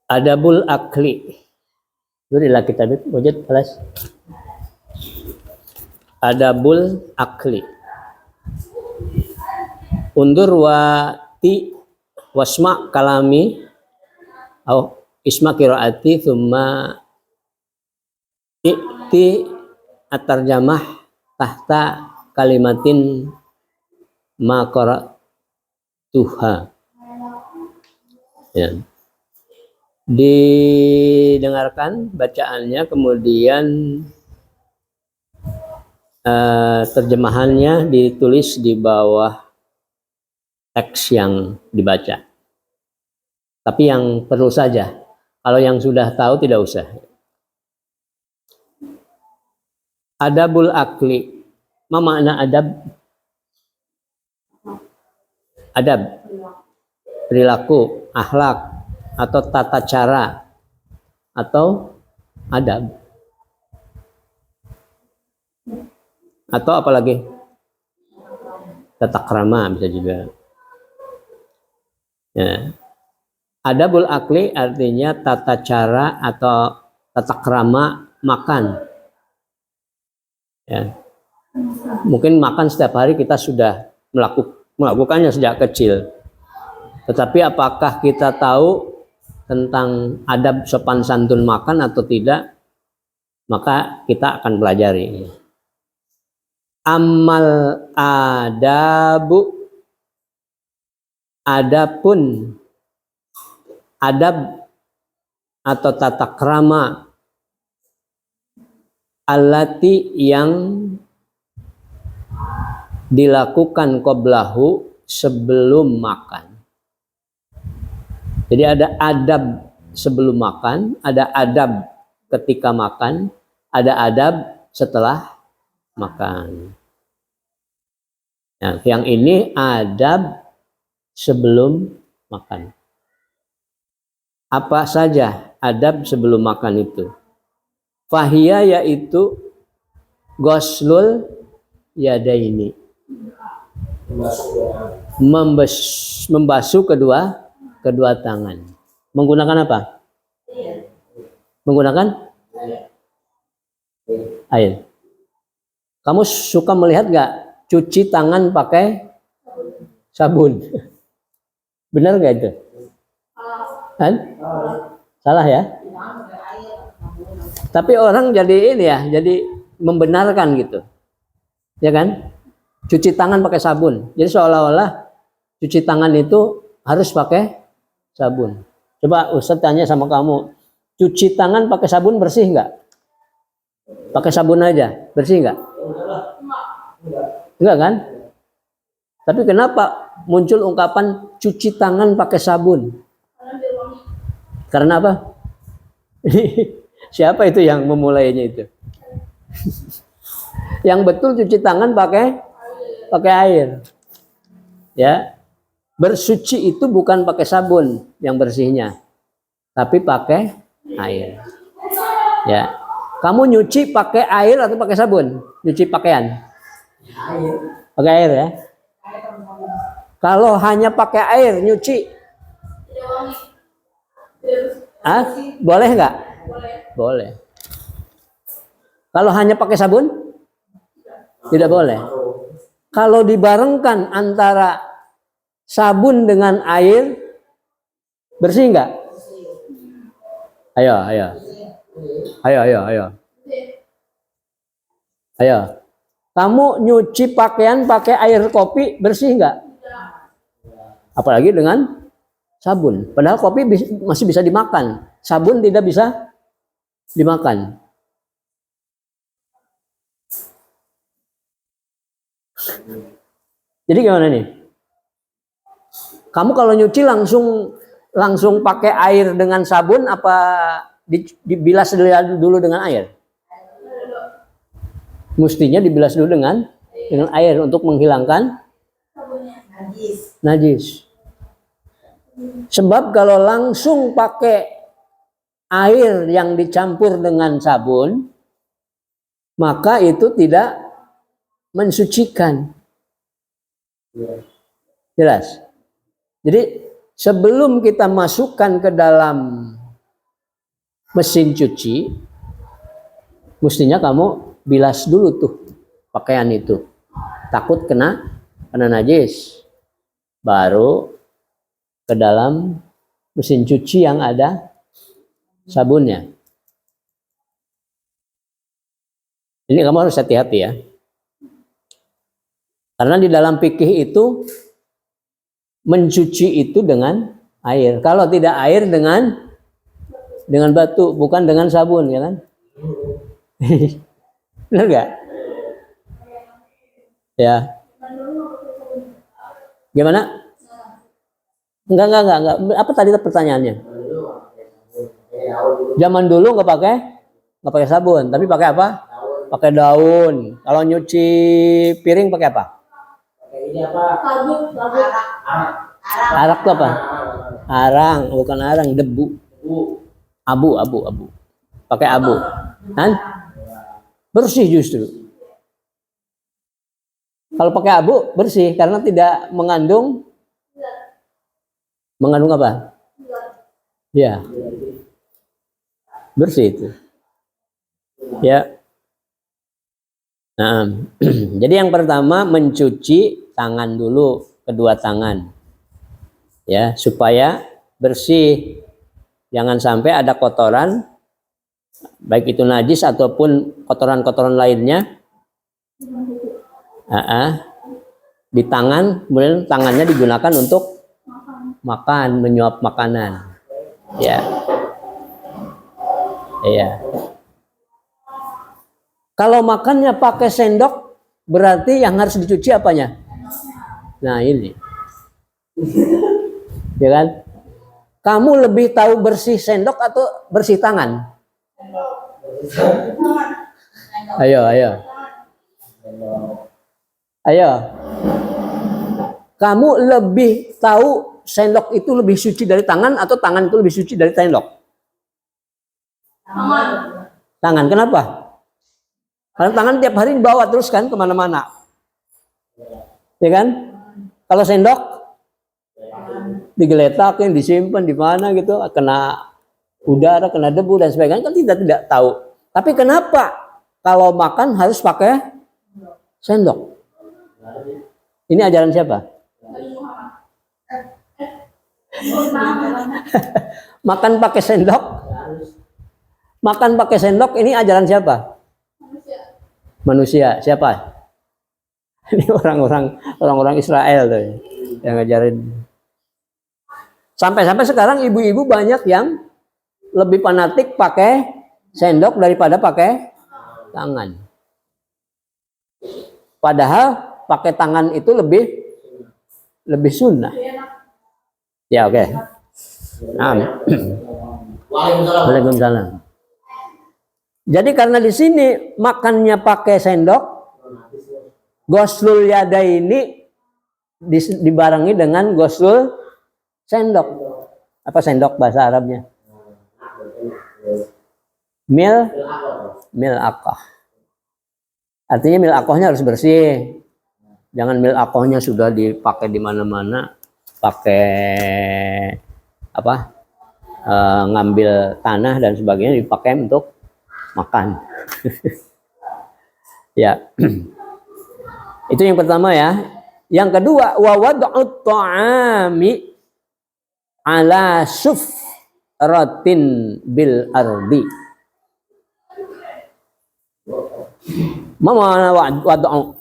Adabul akli. Durilah kita wujud alas. Adabul akli. Undur wa ti wasma kalami au isma qiraati thumma i'ti at-tarjamah tahta kalimatin ma qara'tuha. Ya. Didengarkan bacaannya, kemudian terjemahannya ditulis di bawah teks yang dibaca. Tapi yang perlu saja, kalau yang sudah tahu tidak usah. Adabul akli. Ma makna adab? Adab, perilaku, akhlak, atau tata cara, atau adab, atau apalagi tata krama bisa juga. Ya. Adabul akli artinya tata cara atau tata krama makan. Ya. Mungkin makan setiap hari kita sudah melakukannya sejak kecil. Tetapi apakah kita tahu tentang adab sopan santun makan atau tidak? Maka kita akan pelajari. Amal adabu, adapun adab atau tata krama allati yang dilakukan qoblahu sebelum makan. Jadi ada adab sebelum makan, ada adab ketika makan, ada adab setelah makan. Nah, yang ini adab sebelum makan. Apa saja adab sebelum makan itu? Fahiyya yaitu ghuslul yadaini, membasuh kedua tangan. Menggunakan apa? Menggunakan air. Kamu suka melihat nggak cuci tangan pakai sabun? Benar nggak itu? Kan? Salah ya? Tapi orang jadi ini ya, jadi membenarkan gitu, ya kan? Cuci tangan pakai sabun. Jadi seolah-olah cuci tangan itu harus pakai sabun. Coba Ustaz tanya sama kamu, cuci tangan pakai sabun bersih nggak? Pakai sabun aja, bersih nggak? Enggak kan? Tapi kenapa muncul ungkapan cuci tangan pakai sabun? Karena apa? Siapa itu yang memulainya itu? Yang betul cuci tangan pakai air. Ya. Bersuci itu bukan pakai sabun yang bersihnya, tapi pakai air. Ya. Kamu nyuci pakai air atau pakai sabun? Nyuci pakaian? Pakai air ya. Kalau hanya pakai air nyuci, boleh nggak? Boleh. Kalau hanya pakai sabun, tidak boleh. Kalau dibarengkan antara sabun dengan air, bersih nggak? Ayo. Kamu nyuci pakaian pakai air kopi, bersih nggak? Apalagi dengan sabun. Padahal kopi masih bisa dimakan, sabun tidak bisa dimakan. Jadi gimana nih? Kamu kalau nyuci langsung pakai air dengan sabun apa dibilas dulu dengan air? Mestinya dibilas dulu dengan air untuk menghilangkan najis. Sebab kalau langsung pakai air yang dicampur dengan sabun, maka itu tidak mensucikan. Jelas? Jadi sebelum kita masukkan ke dalam mesin cuci, mestinya kamu bilas dulu tuh pakaian itu. Takut kena najis. Baru ke dalam mesin cuci yang ada sabunnya. Ini kamu harus hati-hati ya. Karena di dalam fikih itu mencuci itu dengan air. Kalau tidak air dengan batu, bukan dengan sabun, ya kan? Benar nggak? Ya. Gimana? Enggak. Apa tadi pertanyaannya? Zaman dulu nggak pakai sabun, tapi pakai apa? Pakai daun. Kalau nyuci piring pakai apa? Arak itu apa? Arang, bukan arang, debu. Abu. Pakai abu. Kan? Bersih justru. Kalau pakai abu bersih karena tidak mengandung apa? Ya. Bersih itu. Ya. Nah, jadi yang pertama mencuci tangan dulu, kedua tangan. Ya, supaya bersih. Jangan sampai ada kotoran, baik itu najis ataupun kotoran-kotoran lainnya. Di tangan, kemudian tangannya digunakan untuk makan, menyuap makanan. Ya. Iya. Kalau makannya pakai sendok, berarti yang harus dicuci apanya? Nah ini, ya kan? Kamu lebih tahu bersih sendok atau bersih tangan? Ayo. Kamu lebih tahu sendok itu lebih suci dari tangan atau tangan itu lebih suci dari sendok? Tangan. Kenapa? Karena tangan tiap hari dibawa terus kan kemana-mana. Ya kan? Kalau sendok digeletakin, disimpan di mana gitu, kena udara, kena debu dan sebagainya, kan tidak tahu. Tapi kenapa kalau makan harus pakai sendok? Ini ajaran siapa? Makan pakai sendok ini ajaran siapa? Manusia. Siapa? Ini orang-orang Israel tuh yang ngajarin. Sampai sekarang ibu-ibu banyak yang lebih fanatik pakai sendok daripada pakai tangan. Padahal pakai tangan itu lebih sunnah. Ya, oke. Waalaikumsalam. Jadi karena di sini makannya pakai sendok, ghuslul yadaini dibarengi dengan ghuslul sendok. Apa sendok bahasa Arabnya? Mil'aqah. Artinya mil'aqahnya harus bersih. Jangan mil'aqahnya sudah dipakai di mana-mana, pakai apa? Ngambil tanah dan sebagainya dipakai untuk makan. Ya. Itu yang pertama ya. Yang kedua, wa wad'ut ta'ami ala sufratin bil ardi. Mana wad'u?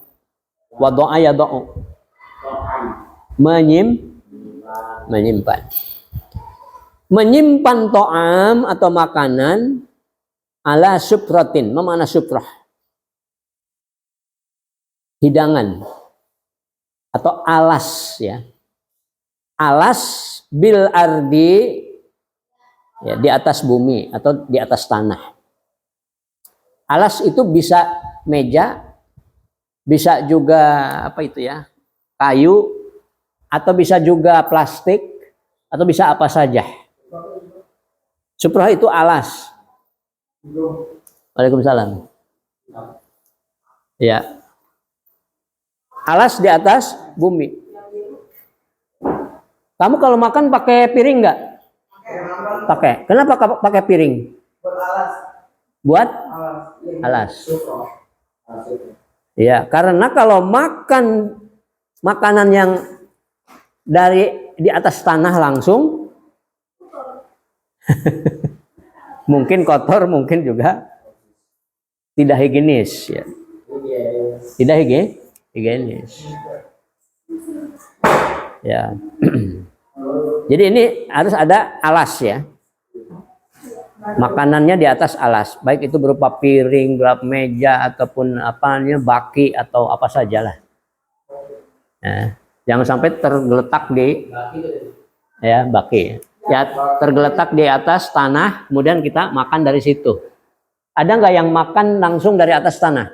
Wad'a yad'u. Menyimpan. Menyimpan ta'am atau makanan ala sufratin. Mana sufrah? Hidangan atau alas ya. Alas bil ardi ya, di atas bumi atau di atas tanah. Alas itu bisa meja, bisa juga apa itu ya? Kayu, atau bisa juga plastik, atau bisa apa saja. Sufrah itu alas. Waalaikumsalam. Ya. Alas di atas bumi. Kamu kalau makan pakai piring nggak? Pakai. Kenapa pakai piring? Buat alas. Ya, karena kalau makan makanan yang dari di atas tanah langsung mungkin kotor, mungkin juga tidak higienis ya. Tidak higienis. Ya. Jadi ini harus ada alas ya. Makanannya di atas alas, baik itu berupa piring, berupa meja ataupun baki atau apa sajalah. Nah, jangan sampai tergeletak di baki. Ya, tergeletak di atas tanah, kemudian kita makan dari situ. Ada nggak yang makan langsung dari atas tanah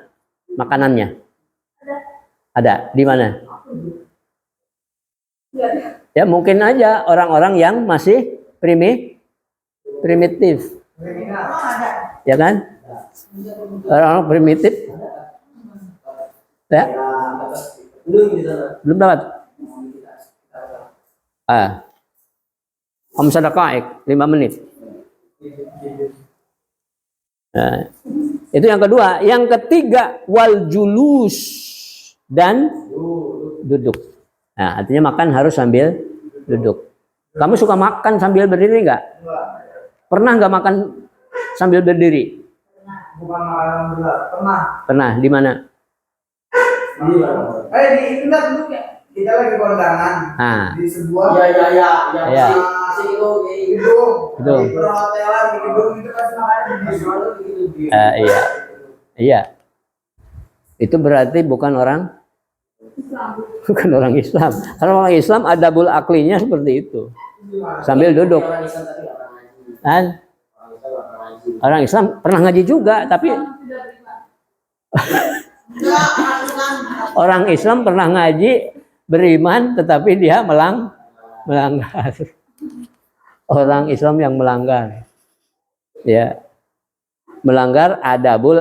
makanannya? Ada. Di mana? Ya mungkin aja orang-orang yang masih primitif. Ya kan? Orang-orang primitif. Ya? Belum dapat. Om sedekah 5 menit. Nah, itu yang kedua. Yang ketiga wal julus dan duduk. Nah, artinya makan harus sambil duduk. Kamu suka makan sambil berdiri nggak? Pernah nggak makan sambil berdiri? Bukan makanan berat. Pernah. Di mana? Di internet dulu ya. Kita lagi kondangan. Di sebuah gedung. Perhotelan di gedung itu pasti makan di Iya. Itu berarti bukan orang Islam. Kalau orang Islam adabul aklinya seperti itu. Sambil duduk. Dan orang Islam pernah ngaji juga, tapi orang Islam pernah ngaji, beriman, tetapi dia melanggar. Orang Islam yang melanggar, ya, melanggar adabul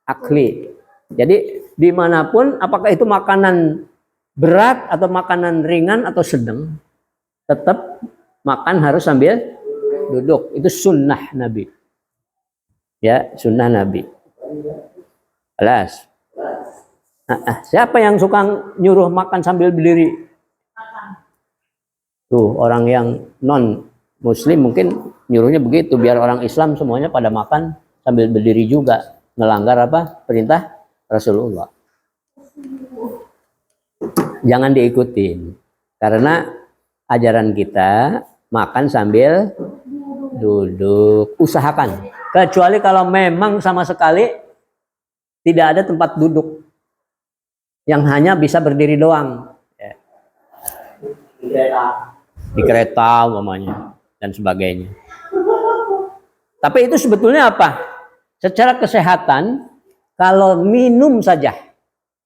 akli. Jadi dimanapun, apakah itu makanan berat atau makanan ringan atau sedang, tetap makan harus sambil duduk. Itu sunnah Nabi. Ya, sunnah Nabi. Alas. Siapa yang suka nyuruh makan sambil berdiri? Tuh, orang yang non Muslim mungkin nyuruhnya begitu, biar orang Islam semuanya pada makan sambil berdiri juga. Melanggar apa? Perintah Rasulullah. Jangan diikutin. Karena ajaran kita makan sambil duduk. Usahakan. Kecuali kalau memang sama sekali tidak ada tempat duduk yang hanya bisa berdiri doang. Di kereta umpamanya dan sebagainya. Tapi itu sebetulnya apa? Secara kesehatan, kalau minum saja,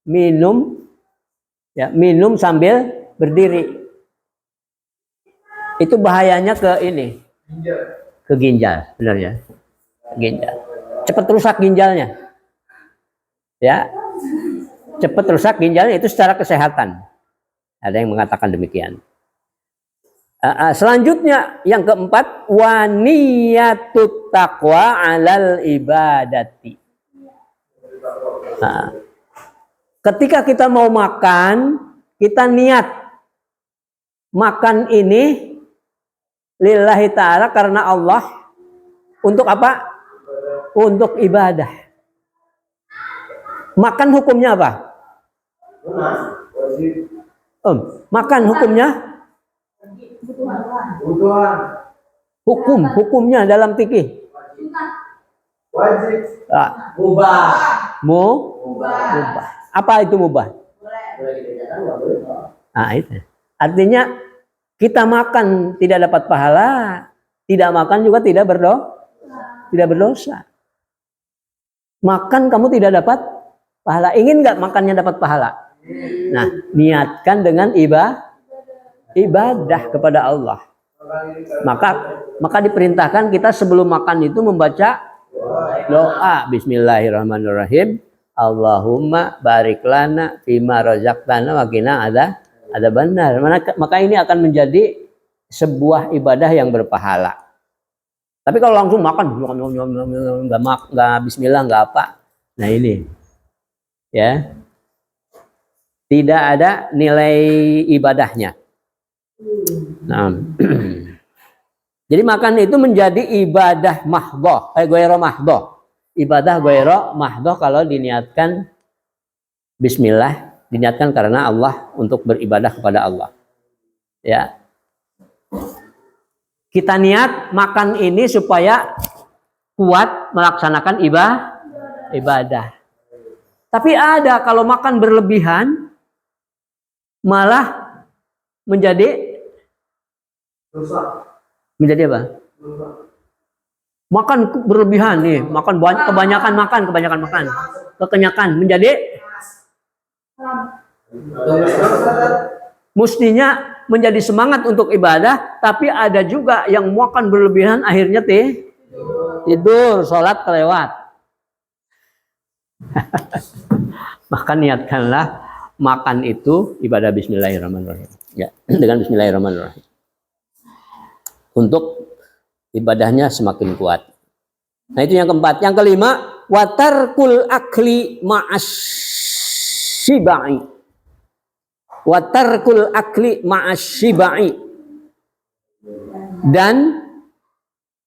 minum sambil berdiri, itu bahayanya ke ginjal, benar ya, ginjal. Cepat rusak ginjalnya, ya, cepat rusak ginjalnya, itu secara kesehatan. Ada yang mengatakan demikian. Selanjutnya yang keempat, waniyatut taqwa alal ibadati. Ketika kita mau makan, kita niat makan ini lillahi ta'ala, karena Allah. Untuk apa? Untuk ibadah. Makan hukumnya apa? Makan hukumnya? Hukumnya dalam fikih. Wajib. Mubah. Apa itu mubah? Itu. Artinya kita makan tidak dapat pahala, tidak makan juga tidak berdosa. Makan kamu tidak dapat pahala. Ingin nggak makannya dapat pahala? Nah, niatkan dengan ibadah kepada Allah. Maka diperintahkan kita sebelum makan itu membaca doa Bismillahirrahmanirrahim. Allahumma barik lana fima razaqtana wa qina ada benar. Maka ini akan menjadi sebuah ibadah yang berpahala. Tapi kalau langsung makan, nggak bismillah, nggak apa. Nah ini, ya, tidak ada nilai ibadahnya. Nah, jadi makan itu menjadi ibadah mahdoh, goiro mahdoh. Ibadah goiro mahdoh kalau diniatkan bismillah, diniatkan karena Allah untuk beribadah kepada Allah. Ya. Kita niat makan ini supaya kuat melaksanakan ibadah. Tapi ada kalau makan berlebihan malah menjadi apa? Makan berlebihan nih, makan banyak, kebanyakan makan, kekenyakan menjadi mestinya menjadi semangat untuk ibadah, tapi ada juga yang makan berlebihan akhirnya tidur, sholat kelewat. Maka niatkanlah makan itu ibadah bismillahirrahmanirrahim. Ya, dengan bismillahirrahmanirrahim. Untuk ibadahnya semakin kuat. Nah, itu yang keempat. Yang kelima, watarkul akli ma'asyibai. Watarkul akli ma'asyibai. Dan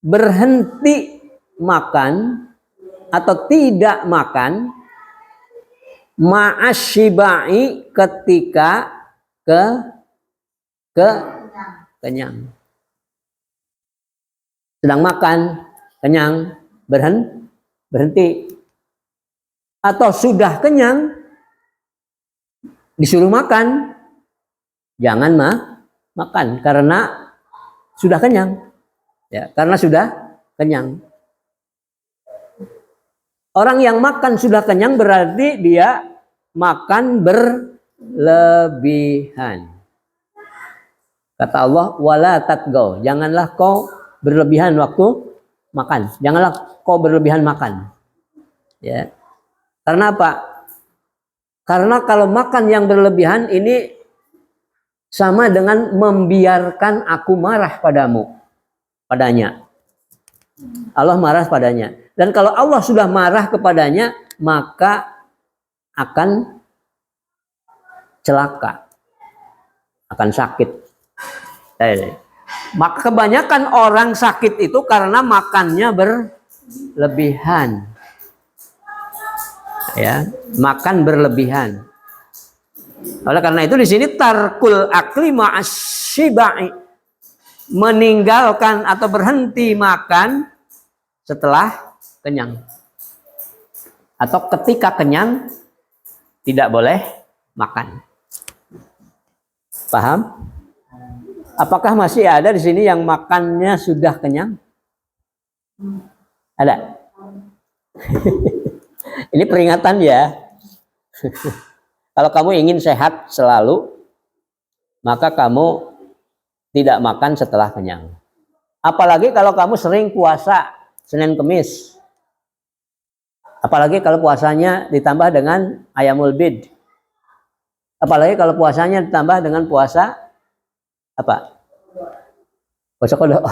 berhenti makan atau tidak makan ma'asyibai ketika kenyang. Sedang makan, kenyang, berhenti. Atau sudah kenyang, disuruh makan, jangan makan karena sudah kenyang. Ya, karena sudah kenyang. Orang yang makan sudah kenyang berarti dia makan berlebihan. Kata Allah, wala tatgaw, janganlah kau berlebihan waktu makan. Janganlah kau berlebihan makan. Ya. Karena apa? Karena kalau makan yang berlebihan ini sama dengan membiarkan aku marah padanya. Allah marah padanya. Dan kalau Allah sudah marah kepadanya, maka akan celaka. Akan sakit. Maka kebanyakan orang sakit itu karena makannya berlebihan. Ya, makan berlebihan. Oleh karena itu di sini tarkul akli ma'asyibai, meninggalkan atau berhenti makan setelah kenyang. Atau ketika kenyang tidak boleh makan. Paham? Apakah masih ada di sini yang makannya sudah kenyang? Ada? Ini peringatan ya. Kalau kamu ingin sehat selalu, maka kamu tidak makan setelah kenyang. Apalagi kalau kamu sering puasa Senin Kemis. Apalagi kalau puasanya ditambah dengan ayamul bid. Apalagi kalau puasanya ditambah dengan puasa apa? Puasa kodok.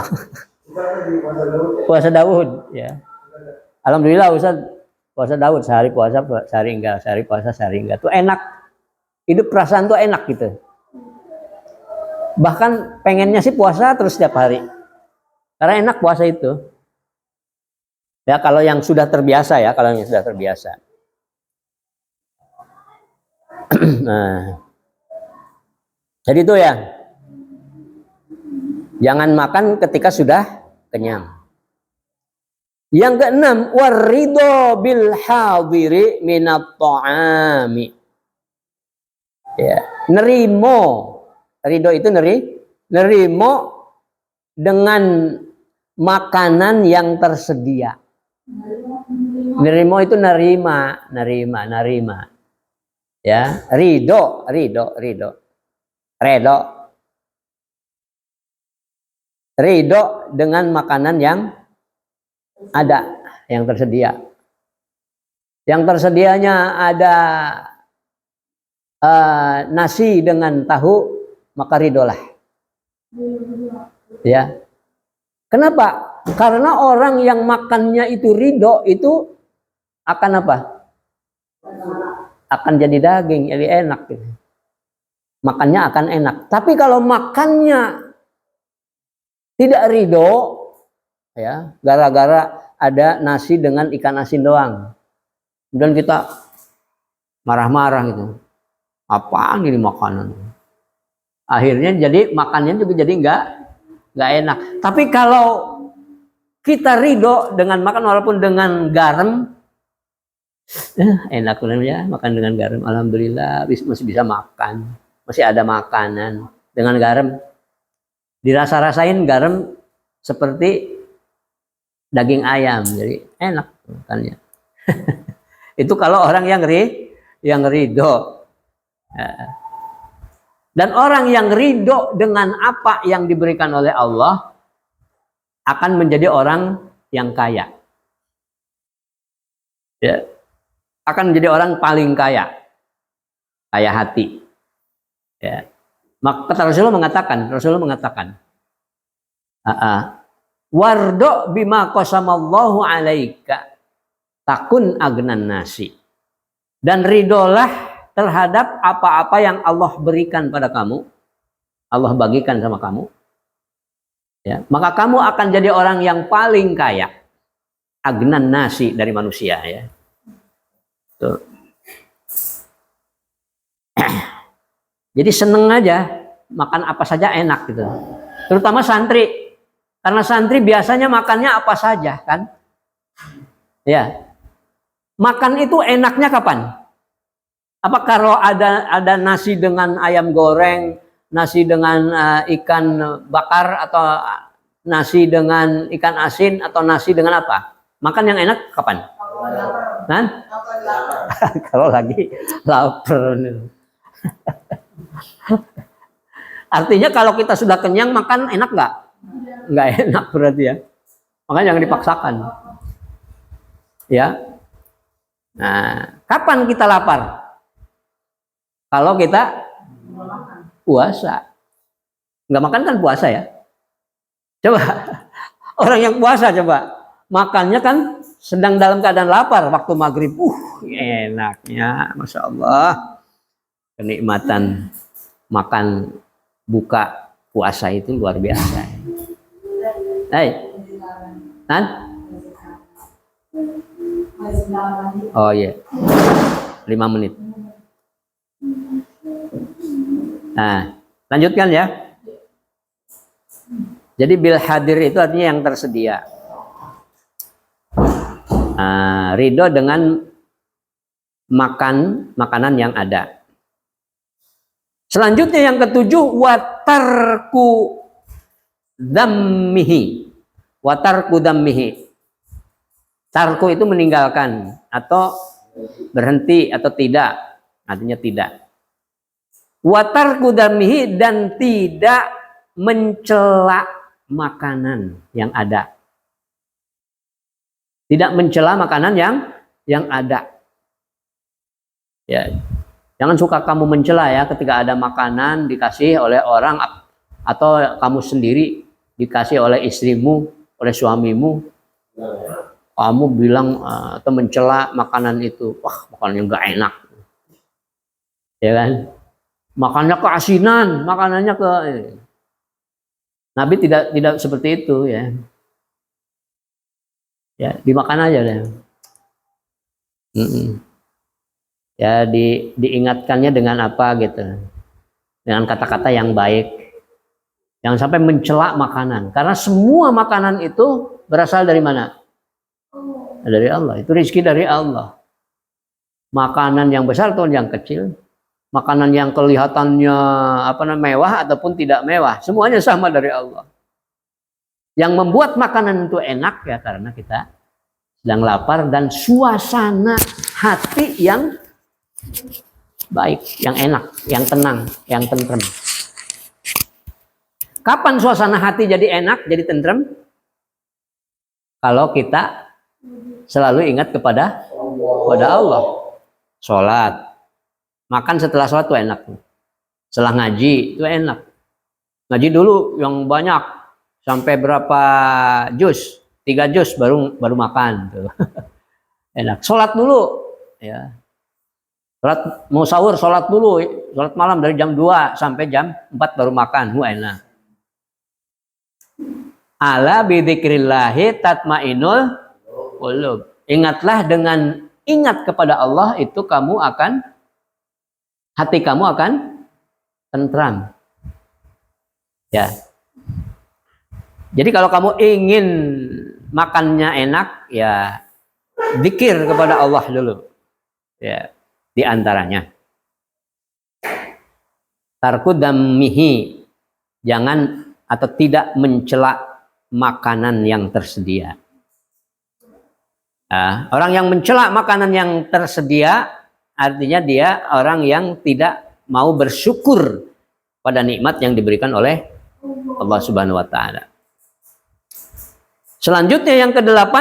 Puasa Daud. Ya. Alhamdulillah Ustaz. Puasa Daud, sehari puasa, sehari enggak, sehari puasa, sehari enggak. Itu enak. Hidup perasaan tuh enak gitu. Bahkan pengennya sih puasa terus setiap hari. Karena enak puasa itu. Ya kalau yang sudah terbiasa ya, kalau yang sudah terbiasa. Nah. Jadi itu ya. Jangan makan ketika sudah kenyang. Yang keenam, waridho bil hadiri minat ta'ami. Ya, nerimo. Ridho itu nerimo dengan makanan yang tersedia. Nerimo itu nerima. Ya, ridho. Ridho dengan makanan yang ada, yang tersedia. Yang tersedianya ada nasi dengan tahu, maka ridolah. Ya. Kenapa? Karena orang yang makannya itu ridho itu akan apa? Akan jadi daging, jadi enak. Gitu. Makannya akan enak. Tapi kalau makannya tidak ridho, ya, gara-gara ada nasi dengan ikan asin doang, kemudian kita marah-marah gitu. Apaan ini makanan? Akhirnya jadi makannya juga jadi nggak enak. Tapi kalau kita ridho dengan makan walaupun dengan garam, enak ya makan dengan garam. Alhamdulillah masih bisa makan, masih ada makanan dengan garam. Dirasa-rasain garam seperti daging ayam, jadi enak makannya. Itu kalau orang yang ridho. Dan orang yang ridho dengan apa yang diberikan oleh Allah akan menjadi orang yang kaya. Ya. Akan menjadi orang paling kaya. Kaya hati. Ya. Maka Rasulullah mengatakan, wardo bima qasamallahu alaika takun agnan nasi. Dan ridolah terhadap apa-apa yang Allah berikan pada kamu, Allah bagikan sama kamu, ya, maka kamu akan jadi orang yang paling kaya, agnan nasi dari manusia, ya. Tuh. Jadi seneng aja makan apa saja enak gitu, terutama santri, karena santri biasanya makannya apa saja kan, ya. Makan itu enaknya kapan? Apa kalau ada nasi dengan ayam goreng, nasi dengan ikan bakar, atau nasi dengan ikan asin, atau nasi dengan apa? Makan yang enak kapan? Kan? Kalau lagi lapar. Artinya kalau kita sudah kenyang makan enak nggak? Nggak enak berarti ya. Makanya jangan dipaksakan. Ya. Nah, kapan kita lapar? Kalau kita puasa. Nggak makan kan puasa ya. Coba orang yang puasa coba makannya kan sedang dalam keadaan lapar waktu maghrib. Enaknya, Masya Allah. Kenikmatan makan buka puasa itu luar biasa. Hai, Nan? Oh iya, 5 menit. Nah, lanjutkan ya. Jadi bil hadir itu artinya yang tersedia. Ridho dengan makanan yang ada. Selanjutnya yang ketujuh, watarku dammihi. Watarku dammihi. Tarku itu meninggalkan atau berhenti atau tidak. Artinya tidak. Watarku dammihi, dan tidak mencela makanan yang ada. Tidak mencela makanan yang ada. Ya. Jangan suka kamu mencela ya ketika ada makanan dikasih oleh orang atau kamu sendiri dikasih oleh istrimu, oleh suamimu. Kamu bilang atau mencela makanan itu, wah makanannya nggak enak. Ya kan? Makannya keasinan, makanannya ke. Nabi tidak seperti itu ya. Ya, dimakan aja deh. Ya, diingatkannya dengan apa gitu. Dengan kata-kata yang baik. Jangan sampai mencela makanan, karena semua makanan itu berasal dari mana? Dari Allah. Itu rezeki dari Allah. Makanan yang besar atau yang kecil, makanan yang kelihatannya mewah ataupun tidak mewah, semuanya sama dari Allah. Yang membuat makanan itu enak ya karena kita sedang lapar dan suasana hati yang baik, yang enak, yang tenang, yang tentrem. Kapan suasana hati jadi enak, jadi tentrem? Kalau kita selalu ingat kepada Allah. Sholat. Makan setelah sholat itu enak. Setelah ngaji itu enak. Ngaji dulu yang banyak. sampai berapa jus? 3 jus baru makan tuh. Enak. Sholat dulu, ya. Sholat, mau sahur sholat dulu, sholat malam dari jam 2 sampai jam 4 baru makan. Enak. Ala bidzikrillahi tatmainul qulub. Ingatlah, dengan ingat kepada Allah itu hati kamu akan tentram. Ya. Jadi kalau kamu ingin makannya enak, ya zikir kepada Allah dulu. Ya, di antaranya tarku dammihi, jangan atau tidak mencela makanan yang tersedia. Nah, orang yang mencela makanan yang tersedia artinya dia orang yang tidak mau bersyukur pada nikmat yang diberikan oleh Allah Subhanahu wa taala. Selanjutnya yang ke-8,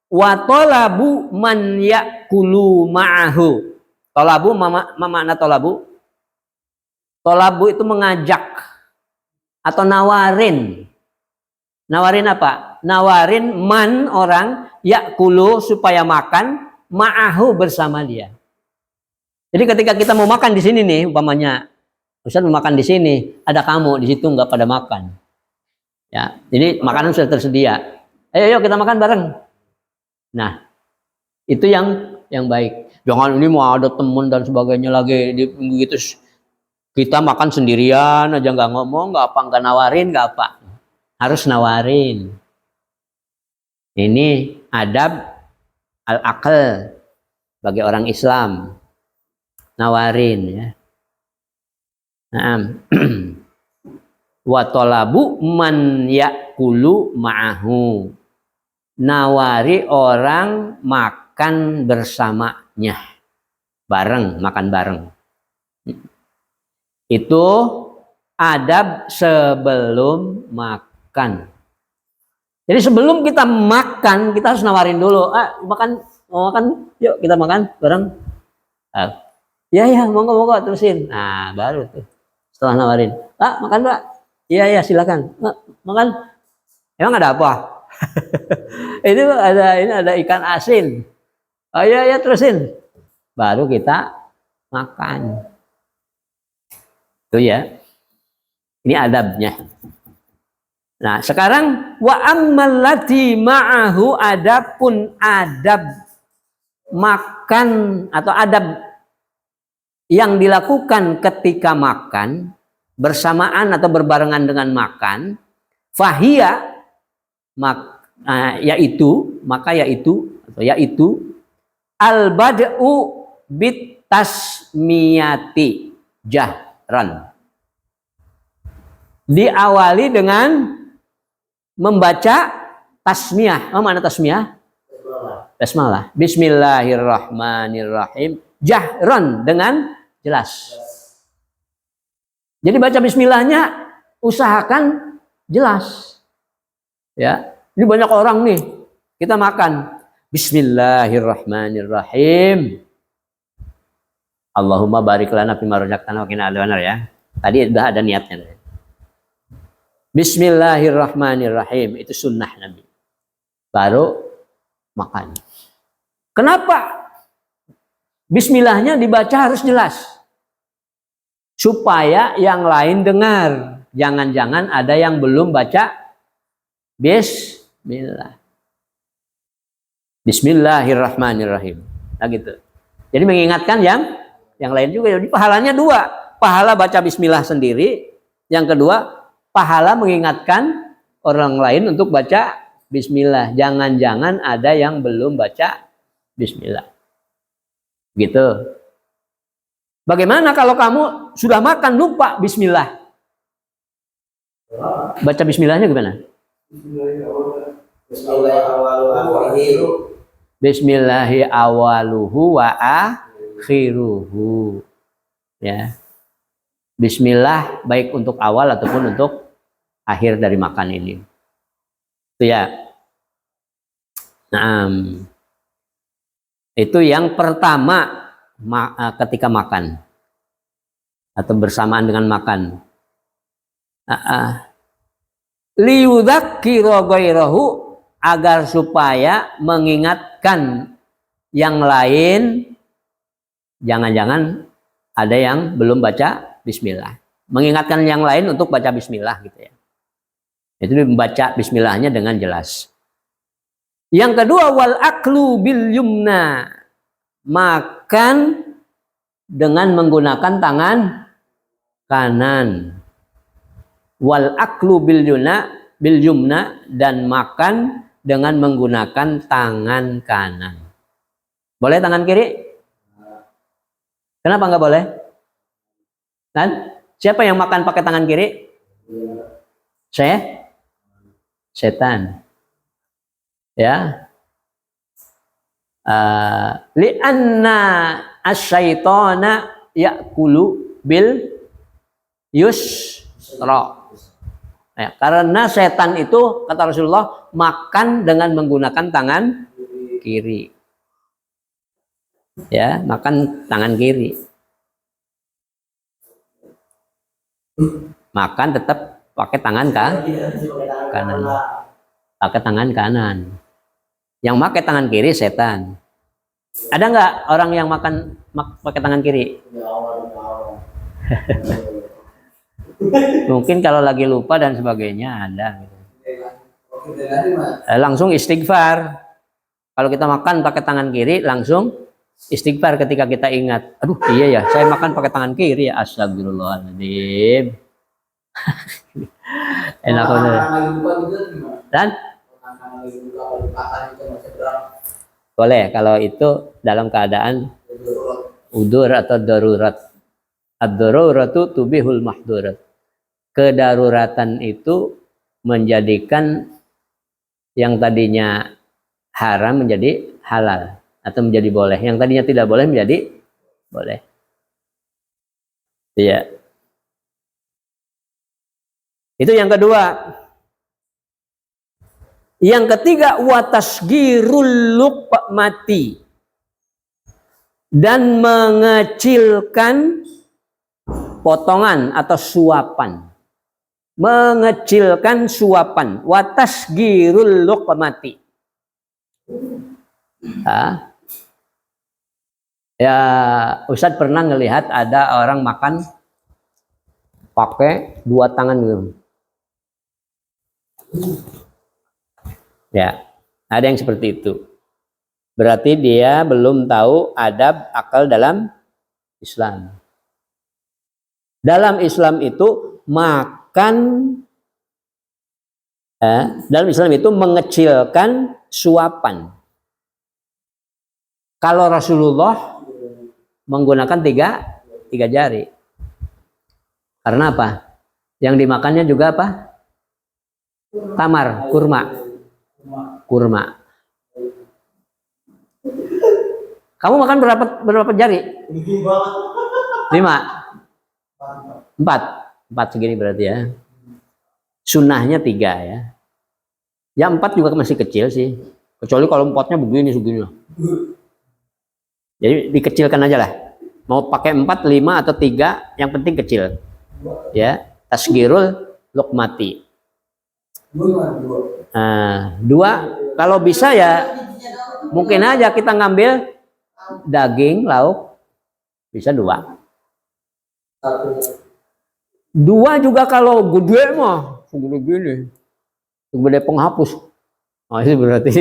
wa talabu man yakulu ma'ahu. Talabu, makna talabu? Talabu itu mengajak atau nawarin. Nawarin apa? Nawarin man, orang, yakulu, supaya makan, ma'ahu, bersama dia. Jadi ketika kita mau makan di sini nih, umpamanya Ustaz mau makan di sini, ada kamu di situ nggak pada makan. Ya, jadi makanan sudah tersedia. Ayo kita makan bareng. Nah, itu yang baik. Jangan ini mau ada teman dan sebagainya lagi gitu. Kita makan sendirian aja, nggak ngomong, nggak nawarin, nggak apa. Harus nawarin. Ini adab al-aql bagi orang Islam. Nawarin, ya. Nah, wa talabu man yakulu ma'ahu, nawari orang makan bersamanya, makan bareng. Itu adab sebelum makan. Jadi sebelum kita makan, kita harus nawarin dulu. Mau makan, yuk kita makan bareng. Ya, monggo terusin. Nah, baru tuh setelah nawarin, makan Pak. Iya silakan. Makan. Emang ada apa? Ini ada ikan asin. Oh iya terusin. Baru kita makan. Itu ya. Ini adabnya. Nah, sekarang wa ammal lati ma'ahu, adapun adab makan atau adab yang dilakukan ketika makan bersamaan atau berbarengan dengan makan, fahia, yaitu al-bad'u bit tasmiyati jahran. Diawali dengan membaca tasmiyah. Apa makna tasmiyah? Basmalah. Bismillahirrahmanirrahim. Jahran, dengan jelas. Jadi baca bismillahnya usahakan jelas. Ya, ini banyak orang nih, kita makan Bismillahirrahmanirrahim. Allahumma barik lana fima razaqtana wa qina adzabannar, ya. Tadi udah ada niatnya. Bismillahirrahmanirrahim, itu sunnah Nabi. Baru makan. Kenapa? Bismillahnya dibaca harus jelas. Supaya yang lain dengar. Jangan-jangan ada yang belum baca Bismillah. Bismillahirrahmanirrahim. Nah gitu. Jadi mengingatkan yang lain juga. Jadi pahalanya 2. Pahala baca Bismillah sendiri. Yang kedua, pahala mengingatkan orang lain untuk baca Bismillah. Jangan-jangan ada yang belum baca Bismillah. Gitu. Bagaimana kalau kamu sudah makan lupa Bismillah? Baca Bismillahnya gimana? Bismillahi awaluhu wa akhiruhu. Ya. Bismillah baik untuk awal ataupun untuk akhir dari makan ini. Itu ya. Nah, itu yang pertama ketika makan atau bersamaan dengan makan. liyudzakkira ghairahu, agar supaya mengingatkan yang lain. Jangan-jangan ada yang belum baca bismillah. Mengingatkan yang lain untuk baca bismillah gitu ya. Itu membaca bismillahnya dengan jelas. Yang kedua, wal aklu bil yumna, makan dengan menggunakan tangan kanan. Wal aklu bil yumna, dan makan dengan menggunakan tangan kanan. Boleh tangan kiri? Kenapa nggak boleh? Dan siapa yang makan pakai tangan kiri? Setan. Ya. Li'anna asyaitona ya'kulu bil yusra. Ya, karena setan itu, kata Rasulullah, makan dengan menggunakan tangan kiri. Ya, makan tangan kiri. Makan tetap pakai tangan kanan. Pakai tangan kanan. Yang pakai tangan kiri setan. Ada nggak orang yang makan pakai tangan kiri? Mungkin kalau lagi lupa dan sebagainya ada. Langsung istighfar. Kalau kita makan pakai tangan kiri, langsung istighfar ketika kita ingat. Aduh, iya ya, saya makan pakai tangan kiri ya. Astagfirullahaladzim. Enak bener. Dan boleh kalau itu dalam keadaan udur atau darurat. Ad-daruratu tubihul mahdurat. Kedaruratan itu menjadikan yang tadinya haram menjadi halal atau menjadi boleh. Yang tadinya tidak boleh menjadi boleh. Iya. Itu yang kedua. Yang ketiga, watasgirul luqmati, dan mengecilkan potongan atau suapan. Mengecilkan suapan. Watasgirul luqmati. Ya, Ustadz pernah ngelihat ada orang makan pakai dua tangan gitu. Ya, ada yang seperti itu. Berarti dia belum tahu adab akal dalam Islam. Dalam Islam itu makan, dalam Islam itu mengecilkan suapan. Kalau Rasulullah menggunakan tiga jari. Karena apa? Yang dimakannya juga apa? Tamar, kurma. Kamu makan berapa jari? 5, 4 segini berarti ya. Sunnahnya 3 ya. Ya 4 juga masih kecil sih. Kecuali kalau 4-nya begini segini. Jadi dikecilkan aja lah. Mau pakai 4, 5 atau 3, yang penting kecil. Ya, tasgirul luqmati. 2 kalau bisa ya mungkin aja kita ngambil daging, lauk, bisa 2 juga kalau gede mah gini gede penghapus. Oh, itu berarti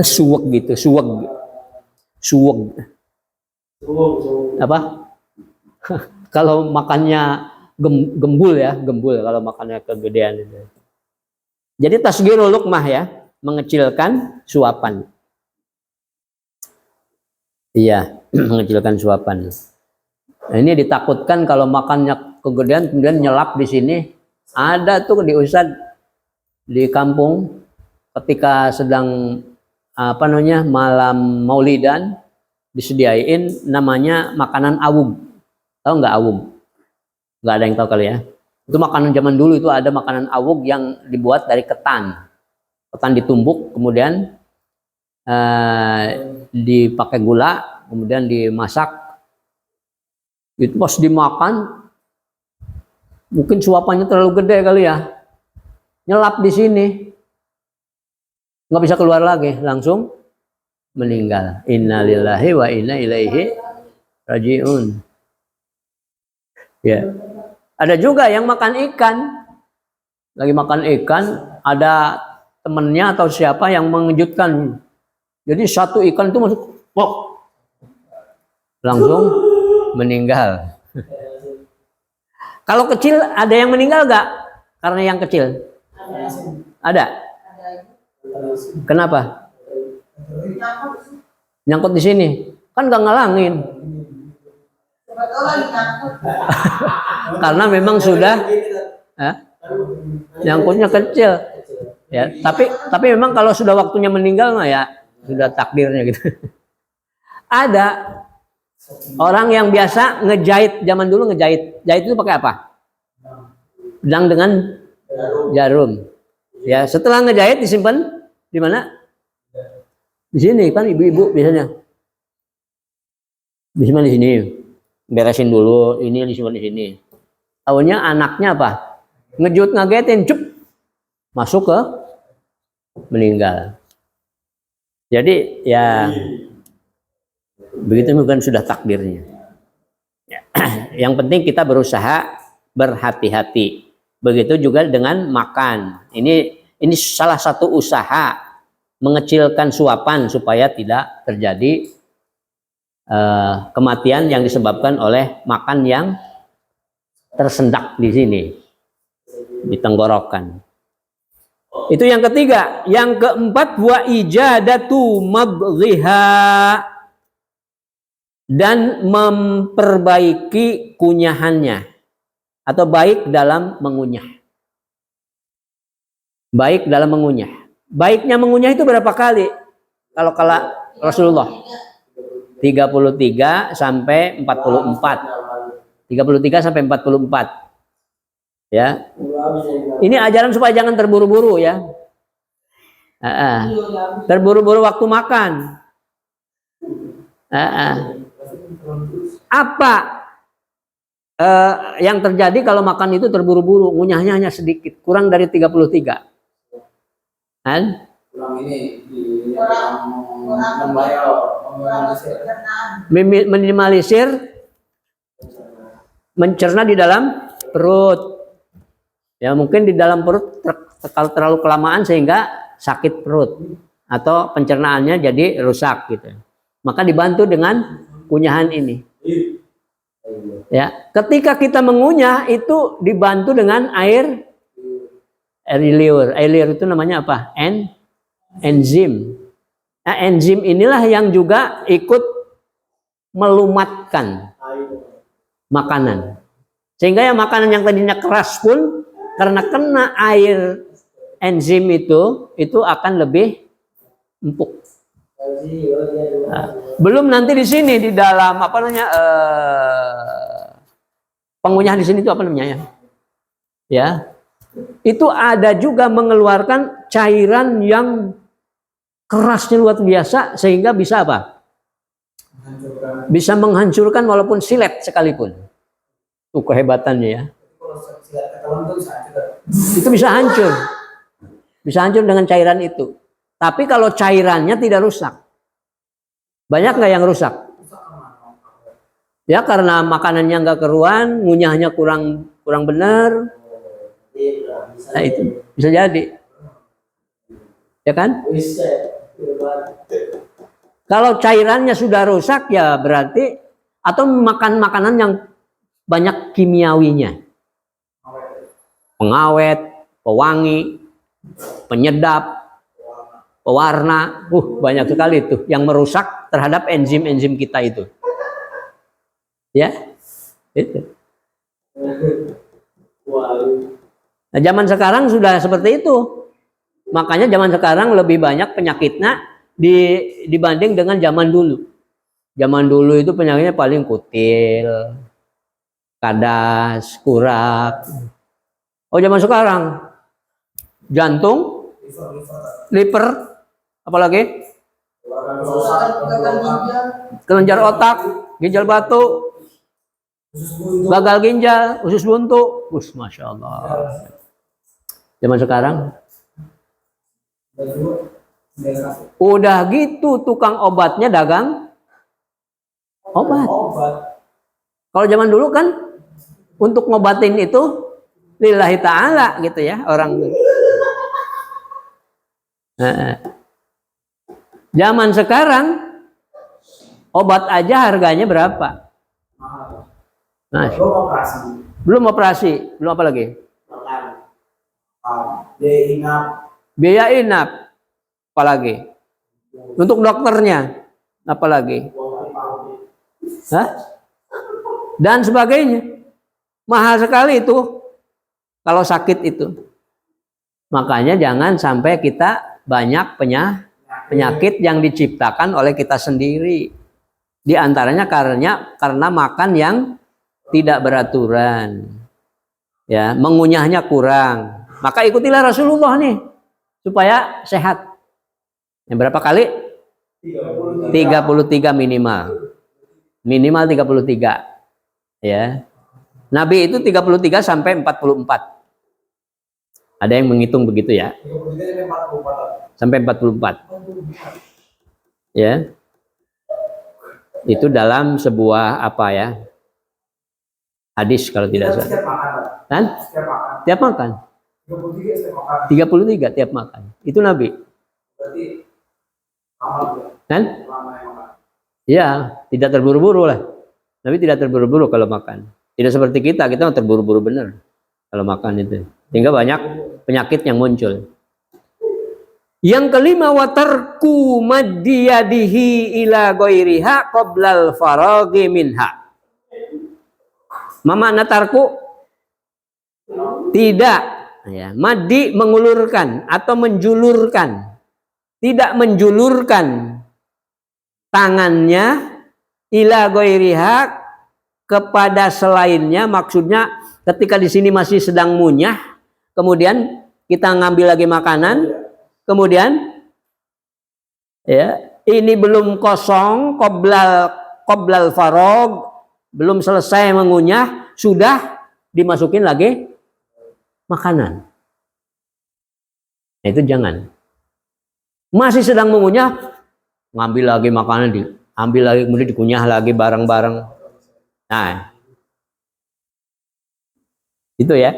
suwek gitu, suwek apa? Kalau makannya gembul kalau makannya kegedean itu. Jadi tasghirul luqmah ya, mengecilkan suapan. Iya, mengecilkan suapan. Nah, ini ditakutkan kalau makannya kegedean kemudian nyelap di sini. Ada tuh di Ustadz di kampung ketika sedang malam Maulidan disediain namanya makanan awub. Tahu nggak awub? Nggak ada yang tahu kali ya. Itu makanan zaman dulu, itu ada makanan awub yang dibuat dari ketan. Ketan ditumbuk, kemudian dipakai gula, kemudian dimasak. Itu pas dimakan Mungkin suapannya terlalu gede kali ya. Nyelap di sini. Nggak bisa keluar lagi, langsung meninggal. Innalillahi wa inna ilaihi rajiun. Ya. Ada juga yang makan ikan. Lagi makan ikan, ada temennya atau siapa yang mengejutkan. Jadi satu ikan itu masuk, pok, langsung meninggal. Kalau kecil ada yang meninggal nggak? Karena yang kecil? Ada. Kenapa? Nyangkut di sini, kan nggak ngalangin. Karena memang sudah, nyangkutnya kecil. Ya, tapi memang kalau sudah waktunya meninggal mah ya sudah takdirnya gitu. Ada orang yang biasa ngejahit, zaman dulu ngejahit. Jahit itu pakai apa? Pedang dengan jarum. Ya, setelah ngejahit disimpan di mana? Di sini kan ibu-ibu biasanya. Disimpan di sini. Beresin dulu, ini disimpan di sini. Tahunya anaknya apa? Ngejut ngagetin, cup. Masuk ke meninggal. Jadi ya begitu bukan sudah takdirnya. Ya. Yang penting kita berusaha berhati-hati. Begitu juga dengan makan. Ini salah satu usaha mengecilkan suapan supaya tidak terjadi kematian yang disebabkan oleh makan yang tersendak di sini, di tenggorokan. Itu yang ketiga. Yang keempat, wa ijadatu mabghiha, dan memperbaiki kunyahannya atau baik dalam mengunyah. Baik dalam mengunyah. Baiknya mengunyah itu berapa kali? Kalau Rasulullah 33 sampai 44. 33 sampai 44. Ya. Ini ajaran supaya jangan terburu-buru ya. Terburu-buru waktu makan. Apa yang terjadi kalau makan itu terburu-buru, ngunyahnya hanya sedikit, kurang dari 33. Kan? Minimalisir mencerna di dalam perut. Ya mungkin di dalam perut kalau terlalu kelamaan sehingga sakit perut atau pencernaannya jadi rusak gitu. Maka dibantu dengan kunyahan ini. Ya, ketika kita mengunyah itu dibantu dengan air liur. Air liur itu namanya apa? Enzim. Nah, enzim inilah yang juga ikut melumatkan makanan. Sehingga ya makanan yang tadinya keras pun karena kena air enzim itu akan lebih empuk. Nah, belum nanti di sini di dalam apa namanya pengunyah di sini itu apa namanya ya? Itu ada juga mengeluarkan cairan yang kerasnya luar biasa sehingga bisa apa? Bisa menghancurkan walaupun silet sekalipun. Itu kehebatannya ya. Itu bisa hancur. Bisa hancur dengan cairan itu. Tapi kalau cairannya tidak rusak. Banyak nggak yang rusak? Ya karena makanannya nggak keruan, ngunyahnya kurang benar. Nah itu bisa jadi. Ya kan? Kalau cairannya sudah rusak ya berarti atau makan makanan yang banyak kimiawinya. Pengawet, pewangi, penyedap, pewarna, banyak sekali itu yang merusak terhadap enzim-enzim kita itu. Ya, itu. Nah, zaman sekarang sudah seperti itu. Makanya zaman sekarang lebih banyak penyakitnya dibanding dengan zaman dulu. Zaman dulu itu penyakitnya paling kutil, kadas, kurak. Oh zaman sekarang jantung, liver, apalagi kelenjar otak, ginjal batu, gagal ginjal, usus buntu. Masya Allah. Zaman sekarang udah gitu tukang obatnya dagang obat. Kalau zaman dulu kan untuk ngobatin itu lillahi ta'ala gitu ya orang. Zaman sekarang obat aja harganya berapa? Nah, belum operasi, belum apa lagi? Biaya inap, apalagi? Untuk dokternya, apalagi? Hah? Dan sebagainya. Mahal sekali itu kalau sakit itu. Makanya jangan sampai kita banyak penyakit yang diciptakan oleh kita sendiri. Di antaranya karena makan yang tidak beraturan. Ya, mengunyahnya kurang. Maka ikutilah Rasulullah nih supaya sehat. Yang berapa kali? 33 minimal. Minimal 33. Ya. Nabi itu 33 sampai 44. Ada yang menghitung begitu ya. Sampai 44. Ya. Itu dalam sebuah apa ya? Hadis kalau tidak salah. Kan? Tiap makan. 33 tiap makan. Itu Nabi. Kan? Ya, tidak terburu-buru lah. Nabi tidak terburu-buru kalau makan. Tidak seperti kita terburu-buru benar kalau makan itu. Sehingga banyak penyakit yang muncul. Yang kelima, watarku maddiyadihi ila ghairiha qoblal faraghi minha. Mama natarku tidak ya, maddi mengulurkan atau menjulurkan. Tidak menjulurkan tangannya ila ghairiha kepada selainnya, maksudnya ketika di sini masih sedang munyah, kemudian kita ngambil lagi makanan, kemudian ya ini belum kosong, qoblal farog, belum selesai mengunyah, sudah dimasukin lagi makanan. Nah, itu jangan. Masih sedang mengunyah, ngambil lagi makanan, diambil lagi, kemudian dikunyah lagi bareng-bareng. Nah, itu ya.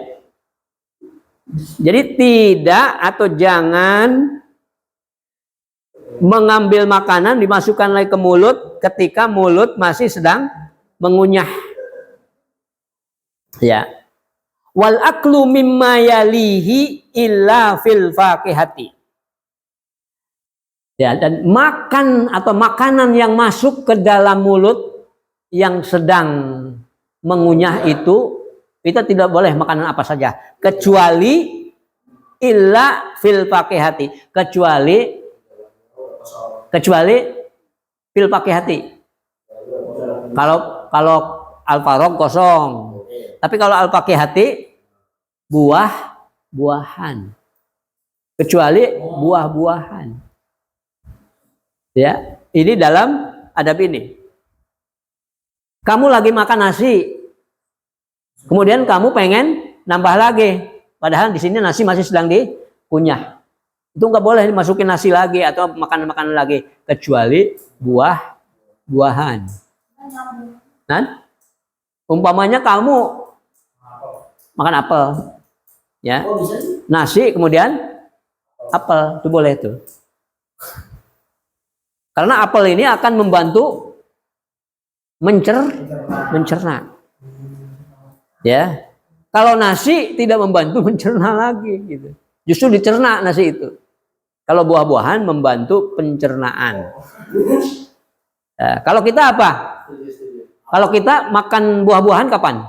Jadi tidak atau jangan mengambil makanan dimasukkan lagi ke mulut ketika mulut masih sedang mengunyah. Ya. Wal aklu mimma yalihi illa fil faqihati. Ya, dan makan atau makanan yang masuk ke dalam mulut yang sedang mengunyah itu, kita tidak boleh makanan apa saja kecuali illa fil faqihati, kecuali fil faqihati. Kalau al-farog kosong. Tapi kalau al-faqihati buah-buahan. Kecuali buah-buahan. Ya, ini dalam adab ini. Kamu lagi makan nasi, kemudian kamu pengen nambah lagi, padahal di sini nasi masih sedang dikunyah. Itu nggak boleh dimasukin nasi lagi atau makanan-makanan lagi, kecuali buah-buahan. Nah, umpamanya kamu makan apel, ya, nasi kemudian apel, itu boleh tuh. Karena apel ini akan membantu mencerna. Ya. Kalau nasi tidak membantu mencerna lagi gitu. Justru dicerna nasi itu. Kalau buah-buahan membantu pencernaan. Ya, kalau kita apa? Kalau kita makan buah-buahan kapan?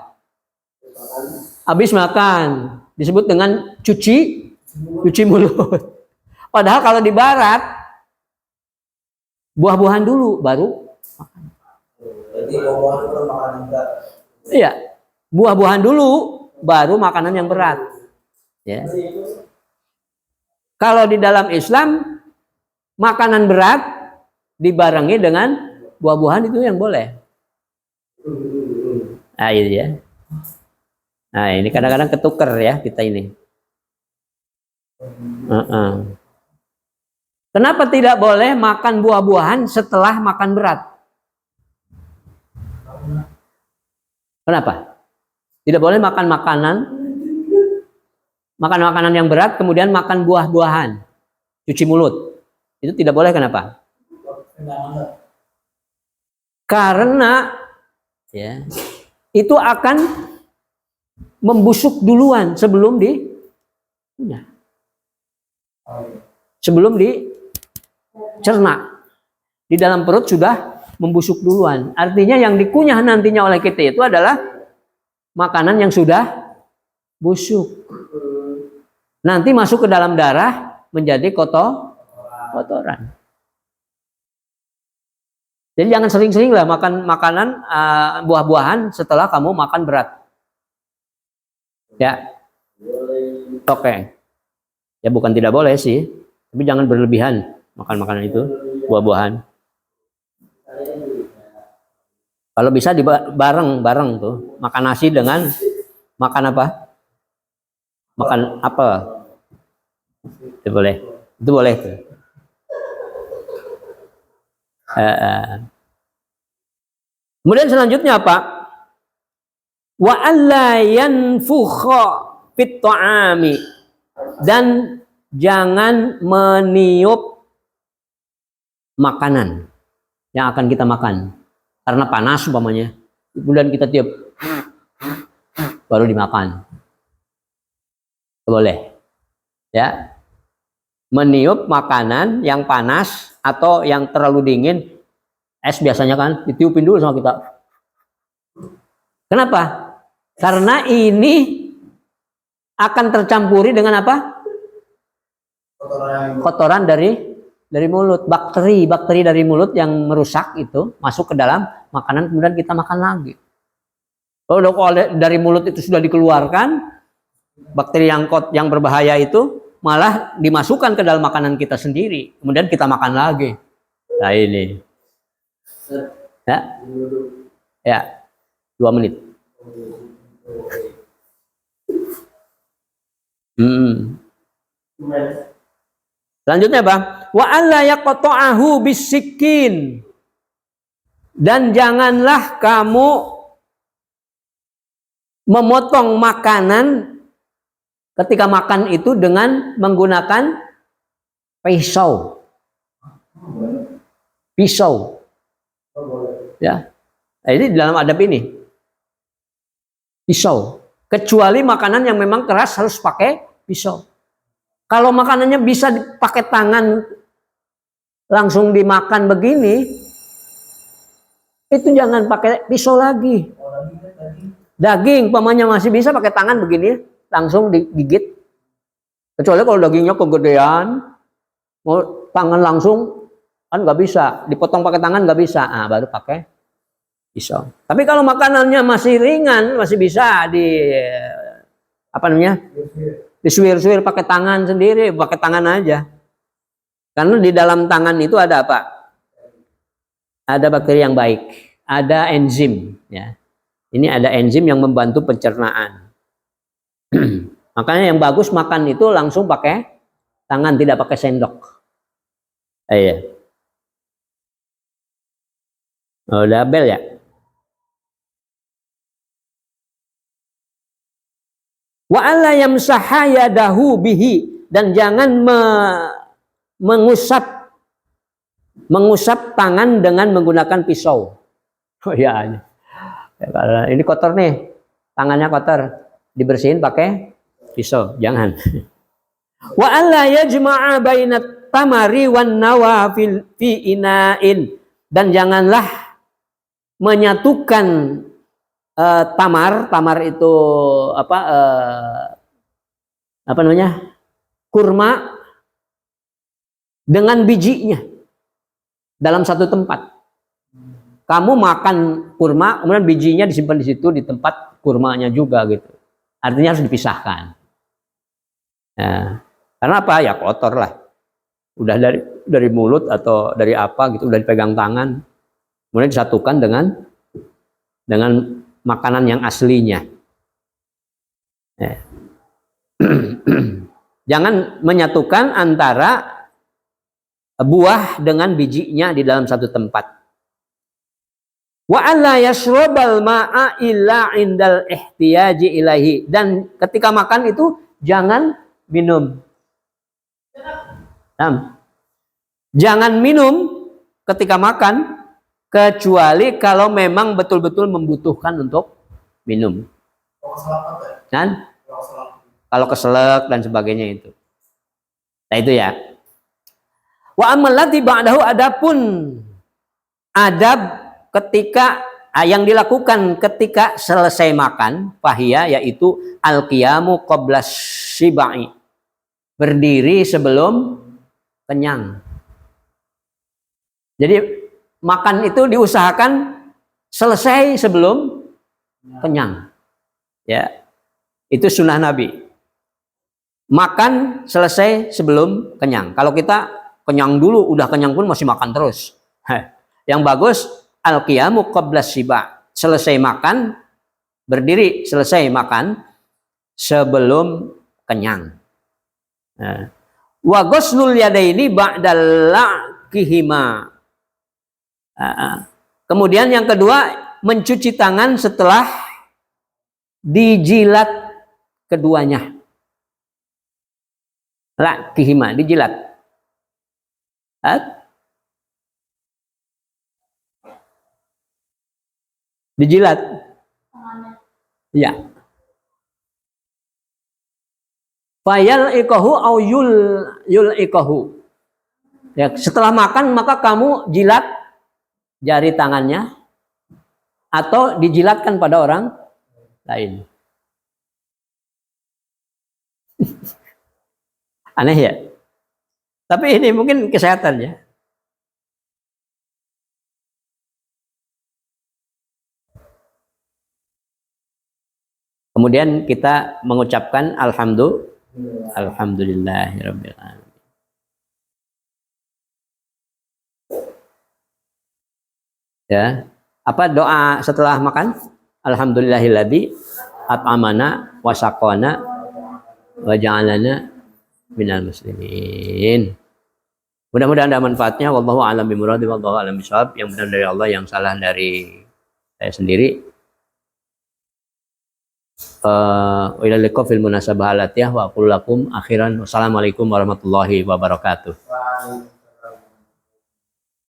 Habis makan. Disebut dengan cuci mulut. Padahal kalau di barat buah-buahan dulu baru makan. Berarti buah-buahan itu makanan berat. Iya, buah-buahan dulu baru makanan yang berat. Ya. Kalau di dalam Islam makanan berat dibarengi dengan buah-buahan itu yang boleh. Nah, ini ya. Nah, ini kadang-kadang ketuker ya kita ini. Kenapa tidak boleh makan buah-buahan setelah makan berat? Kenapa? Tidak boleh makan makanan yang berat, kemudian makan buah-buahan, cuci mulut. Itu tidak boleh, kenapa? Karena ya, itu akan membusuk duluan sebelum dicerna. Di dalam perut sudah membusuk duluan. Artinya yang dikunyah nantinya oleh kita itu adalah makanan yang sudah busuk. Nanti masuk ke dalam darah menjadi kotoran. Jadi jangan sering-sering lah makan makanan buah-buahan setelah kamu makan berat. Ya, oke. Ya bukan tidak boleh sih, tapi jangan berlebihan makan makanan itu, buah-buahan. Kalau bisa bareng tuh, makan nasi dengan makan apa? Makan apel. Itu boleh tuh. Kemudian selanjutnya apa? Wa alla yanfukha fit ta'ami, dan jangan meniup makanan yang akan kita makan karena panas umpamanya, kemudian kita tiup baru dimakan. Boleh ya, meniup makanan yang panas atau yang terlalu dingin, es biasanya kan ditiupin dulu sama kita. Kenapa? Karena ini akan tercampuri dengan apa? Kotoran dari mulut, bakteri dari mulut yang merusak itu masuk ke dalam makanan, kemudian kita makan lagi. Kalau dari mulut itu sudah dikeluarkan, bakteri yang berbahaya itu malah dimasukkan ke dalam makanan kita sendiri, kemudian kita makan lagi. Nah ini, ya 2 menit. Selanjutnya apa? Wa alla yaqta'ahu bisikin, dan janganlah kamu memotong makanan ketika makan itu dengan menggunakan pisau. Ya. Nah, ini dalam adab ini. Pisau. Kecuali makanan yang memang keras harus pakai pisau. Kalau makanannya bisa dipakai tangan langsung dimakan begini, itu jangan pakai pisau lagi. Daging pamannya masih bisa pakai tangan begini langsung digigit. Kecuali kalau dagingnya kegedean, mau tangan langsung kan nggak bisa, dipotong pakai tangan nggak bisa, baru pakai pisau. Tapi kalau makanannya masih ringan, masih bisa disuir-suir pakai tangan sendiri, pakai tangan aja. Karena di dalam tangan itu ada apa? Ada bakteri yang baik, ada enzim, ya. Ini ada enzim yang membantu pencernaan. Makanya yang bagus makan itu langsung pakai tangan, tidak pakai sendok. Iya. Udah bel ya? Wa alla yamsaha yadahu bihi, dan jangan mengusap tangan dengan menggunakan pisau. Oh ya, ini kotor nih, tangannya kotor, dibersihin pakai pisau, jangan. Wa alla yajma'a bainat tamari wan nawa fi ina'in, dan janganlah menyatukan tamar itu apa namanya, kurma dengan bijinya dalam satu tempat. Kamu makan kurma, kemudian bijinya disimpan di situ di tempat kurmanya juga gitu. Artinya harus dipisahkan. Nah, karena apa? Ya kotor lah. Udah dari mulut atau dari apa gitu, udah dipegang tangan, kemudian disatukan dengan makanan yang aslinya. Ya. Jangan menyatukan antara buah dengan bijinya di dalam satu tempat. Wa alla yashrabal ma'a illa indal ihtiyaji ilaihi, dan ketika makan itu jangan minum. Jangan minum ketika makan kecuali kalau memang betul-betul membutuhkan untuk minum. Dan kalau keselak dan sebagainya itu. Nah itu ya. Wa amallati ba'dahu, adapun adab ketika yang dilakukan ketika selesai makan, fahiya, yaitu al-qiyamu qabla syibai, berdiri sebelum kenyang. Jadi makan itu diusahakan selesai sebelum kenyang. Ya. Itu sunnah Nabi. Makan selesai sebelum kenyang. Kalau kita kenyang dulu, udah kenyang pun masih makan terus. Yang bagus al-qiyamu qabla syiba, selesai makan, berdiri selesai makan sebelum kenyang. Wa ghuslul yadaini ba'dal la'kihima. Kemudian yang kedua, mencuci tangan setelah dijilat keduanya. La'kihima, dijilat. Dijilat. Ya. Fayal ikahu au yul ikahu. Ya, setelah makan maka kamu jilat jari tangannya atau dijilatkan pada orang lain. Aneh ya? Tapi ini mungkin kesehatan ya. Kemudian kita mengucapkan alhamdulillahirabbil alamin. Ya. Apa doa setelah makan? Alhamdulillahilladzi at'amana wa saqana wa ja'alana minal muslimin. Mudah-mudahan ada manfaatnya. Wallahu a'lam bimuradi, wallahu a'lam bishawab. Yang benar dari Allah, yang salah dari saya sendiri. Wa ila liqa fil munasabah alatiyah wa aqul lakum akhiran wassalamualaikum warahmatullahi wabarakatuh.